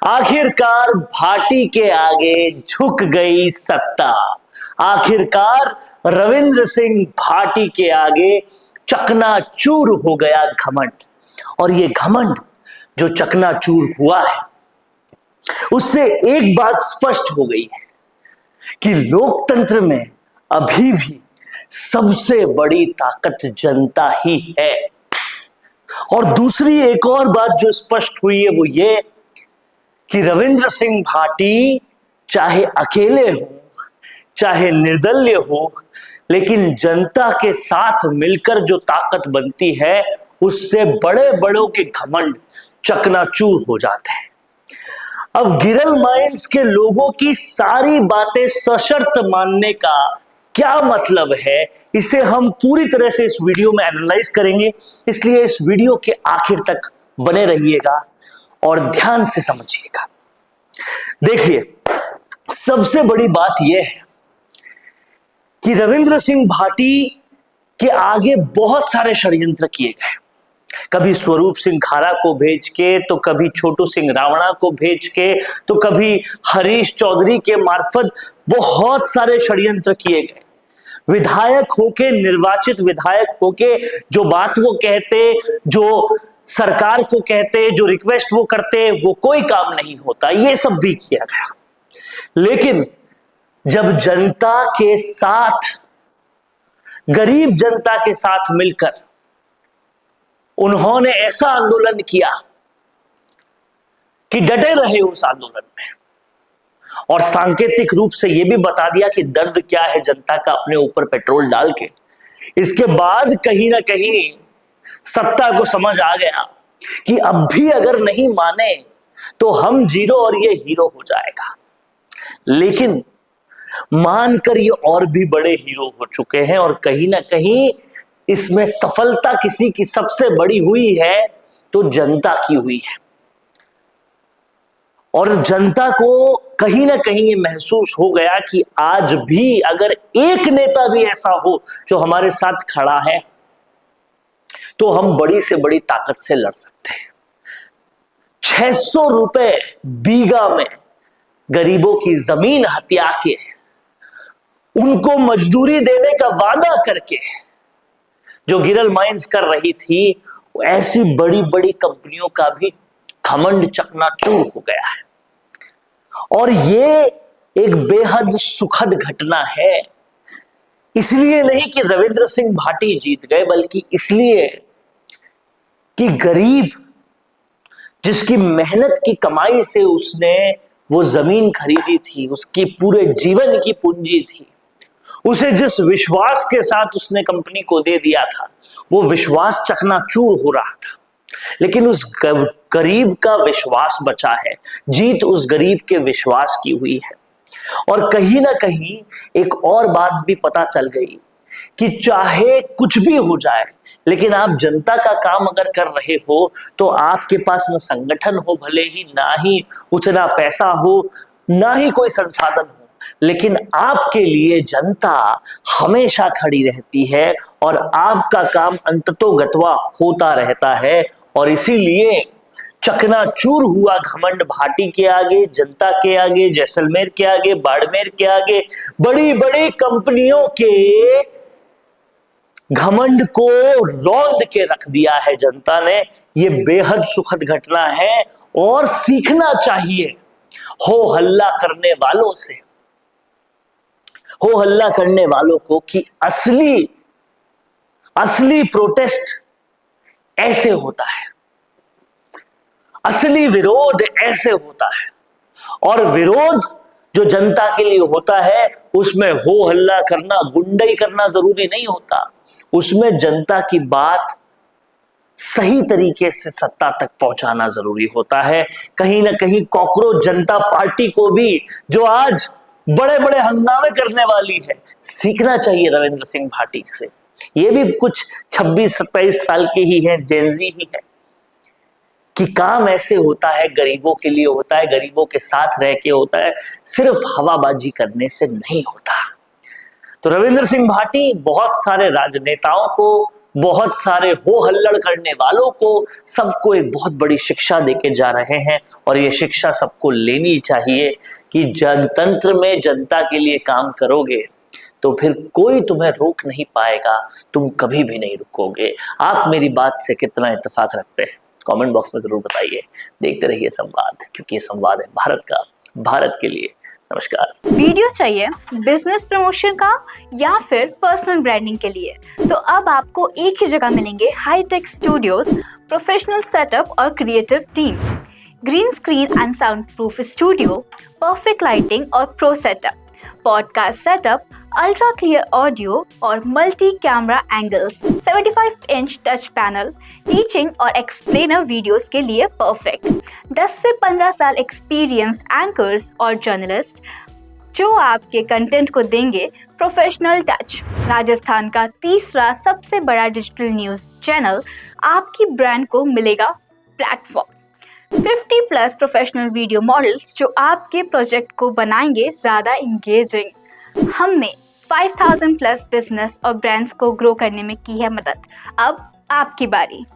आखिरकार भाटी के आगे झुक गई सत्ता। आखिरकार रविंद्र सिंह भाटी के आगे चकनाचूर हो गया घमंड। और ये घमंड जो चकनाचूर हुआ है, उससे एक बात स्पष्ट हो गई है कि लोकतंत्र में अभी भी सबसे बड़ी ताकत जनता ही है। और दूसरी एक और बात जो स्पष्ट हुई है वो ये कि रविंद्र सिंह भाटी चाहे अकेले हो, चाहे निर्दलीय हो, लेकिन जनता के साथ मिलकर जो ताकत बनती है उससे बड़े बड़ों के घमंड चकनाचूर हो जाते हैं। अब गिरल माइंस के लोगों की सारी बातें सशर्त मानने का क्या मतलब है, इसे हम पूरी तरह से इस वीडियो में एनालाइज करेंगे। इसलिए इस वीडियो के आखिर तक बने रहिएगा और ध्यान से समझिएगा। देखिए, सबसे बड़ी बात यह है कि रविंद्र सिंह भाटी के आगे बहुत सारे षड्यंत्र किए गए। कभी स्वरूप सिंह खारा को भेज के, तो कभी छोटू सिंह रावणा को भेज के, तो कभी हरीश चौधरी के मार्फत बहुत सारे षड्यंत्र किए गए। विधायक होके, निर्वाचित विधायक होके जो बात वो कहते, जो सरकार को कहते, जो रिक्वेस्ट वो करते, वो कोई काम नहीं होता। ये सब भी किया गया। लेकिन जब जनता के साथ, गरीब जनता के साथ मिलकर उन्होंने ऐसा आंदोलन किया कि डटे रहे उस आंदोलन में, और सांकेतिक रूप से यह भी बता दिया कि दर्द क्या है जनता का अपने ऊपर पेट्रोल डाल के, इसके बाद कहीं ना कहीं सत्ता को समझ आ गया कि अब भी अगर नहीं माने तो हम जीरो और ये हीरो हो जाएगा। लेकिन मानकर ये और भी बड़े हीरो हो चुके हैं, और कहीं ना कहीं इसमें सफलता किसी की सबसे बड़ी हुई है तो जनता की हुई है। और जनता को कहीं ना कहीं ये महसूस हो गया कि आज भी अगर एक नेता भी ऐसा हो जो हमारे साथ खड़ा है तो हम बड़ी से बड़ी ताकत से लड़ सकते हैं। 600 रुपए बीघा में गरीबों की जमीन हत्या के, उनको मजदूरी देने का वादा करके जो गिरल माइंस कर रही थी, ऐसी बड़ी बड़ी कंपनियों का भी घमंड चकनाचूर हो गया है। और ये एक बेहद सुखद घटना है। इसलिए नहीं कि रविंद्र सिंह भाटी जीत गए, बल्कि इसलिए कि गरीब, जिसकी मेहनत की कमाई से उसने वो जमीन खरीदी थी, उसकी पूरे जीवन की पूंजी थी, उसे जिस विश्वास के साथ उसने कंपनी को दे दिया था, वो विश्वास चकनाचूर हो रहा था। लेकिन उस गरीब का विश्वास बचा है। जीत उस गरीब के विश्वास की हुई है। और कहीं ना कहीं एक और बात भी पता चल गई कि चाहे कुछ भी हो जाए, लेकिन आप जनता का काम अगर कर रहे हो तो आपके पास न संगठन हो, भले ही ना ही उतना पैसा हो, ना ही कोई संसाधन हो, लेकिन आपके लिए जनता हमेशा खड़ी रहती है और आपका काम अंततोगत्वा होता रहता है। और इसीलिए चकनाचूर हुआ घमंड भाटी के आगे, जनता के आगे, जैसलमेर के आगे, बाड़मेर के आगे, बड़ी बड़ी कंपनियों के घमंड को रौंद के रख दिया है जनता ने। यह बेहद सुखद घटना है और सीखना चाहिए हो हल्ला करने वालों से, हो हल्ला करने वालों को, कि असली प्रोटेस्ट ऐसे होता है, असली विरोध ऐसे होता है। और विरोध जो जनता के लिए होता है उसमें हो हल्ला करना, गुंडई करना जरूरी नहीं होता। उसमें जनता की बात सही तरीके से सत्ता तक पहुंचाना जरूरी होता है। कहीं ना कहीं कॉकरोच जनता पार्टी को भी, जो आज बड़े बड़े हंगामे करने वाली है, सीखना चाहिए रविंद्र सिंह भाटी से। ये भी कुछ 26-27 साल के ही हैं, जेनजी ही है, कि काम ऐसे होता है, गरीबों के लिए होता है, गरीबों के साथ रह के होता है, सिर्फ हवाबाजी करने से नहीं होता। तो रविंद्र सिंह भाटी बहुत सारे राजनेताओं को बहुत सारे हो हल्लड़ करने वालों को सबको एक बहुत बड़ी शिक्षा देके जा रहे हैं और ये शिक्षा सबको लेनी चाहिए कि जनतंत्र में जनता के लिए काम करोगे तो फिर कोई तुम्हें रोक नहीं पाएगा, तुम कभी भी नहीं रुकोगे। आप मेरी बात से कितना इत्तेफाक रखते हैं कमेंट बॉक्स में जरूर बताइए। देखते रहिए संवाद, क्योंकि ये संवाद है भारत का, भारत के लिए। नमस्कार। वीडियो चाहिए बिजनेस प्रमोशन का या फिर पर्सनल ब्रांडिंग के लिए, तो अब आपको एक ही जगह मिलेंगे हाईटेक स्टूडियोज, प्रोफेशनल सेटअप और creative team, green screen and sound proof studio, perfect lighting और pro setup, podcast setup, ultra clear audio और multi camera angles, 75 inch touch panel, teaching और एक्सप्लेनर वीडियोस के लिए परफेक्ट, 10 से 15 साल experienced anchors और journalist जो आपके कंटेंट को देंगे प्रोफेशनल टच। राजस्थान का तीसरा सबसे बड़ा डिजिटल न्यूज़ चैनल आपकी ब्रांड को मिलेगा प्लेटफॉर्म। 50+ प्रोफेशनल वीडियो मॉडल्स जो आपके प्रोजेक्ट को बनाएंगे ज़्यादा इंगेजिंग। हमने 5000+ बिजनेस और ब्रांड्स को ग्रो करने में की है मदद। अब आपकी बारी।